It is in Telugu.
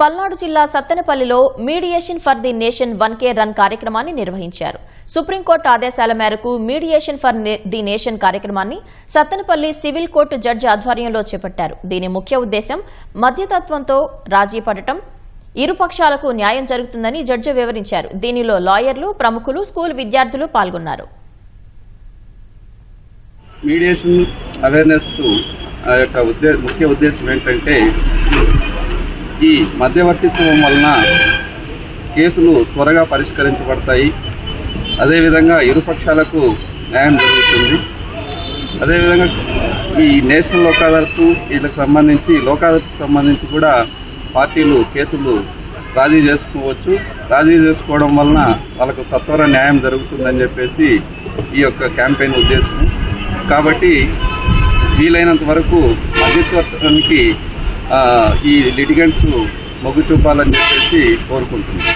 పల్నాడు జిల్లా సత్తెనపల్లిలో mediation for the nation 1K run కార్యక్రమాన్ని నిర్వహించారు. సుప్రీంకోర్టు ఆదేశాల మేరకు మీడియేషన్ ఫర్ ది నేషన్ కార్యక్రమాన్ని సత్తెనపల్లి సివిల్ కోర్టు జడ్జి ఆధ్వర్యంలో చేపట్టారు. దీని ముఖ్య ఉద్దేశం మధ్యతత్వంతో రాజీ పడటం, ఇరు పక్షాలకు న్యాయం జరుగుతుందని జడ్జి వివరించారు. దీనిలో లాయర్లు, ప్రముఖులు, స్కూల్ విద్యార్థులు పాల్గొన్నారు. మీడియేషన్ అవేర్నెస్ యొక్క ముఖ్య ఉద్దేశం ఏంటంటే ఈ మధ్యవర్తిత్వం వలన కేసులు త్వరగా పరిష్కరించబడతాయి. అదేవిధంగా ఇరుపక్షాలకు న్యాయం జరుగుతుంది. అదేవిధంగా ఈ నేషనల్ లోక్ అదాలత్ వీళ్ళకి సంబంధించి కూడా పార్టీలు కేసులు రాజీ చేసుకోవచ్చు. రాజీ చేసుకోవడం వలన వాళ్ళకు సత్వర న్యాయం జరుగుతుందని చెప్పేసి ఈ యొక్క క్యాంపెయిన్ ఉద్దేశం. కాబట్టి వీలైనంత వరకు మధ్యవర్తిత్వానికి ఈ లిటిగెంట్స్ మొగ్గు చూపాలని చెప్పేసి కోరుకుంటున్నాం.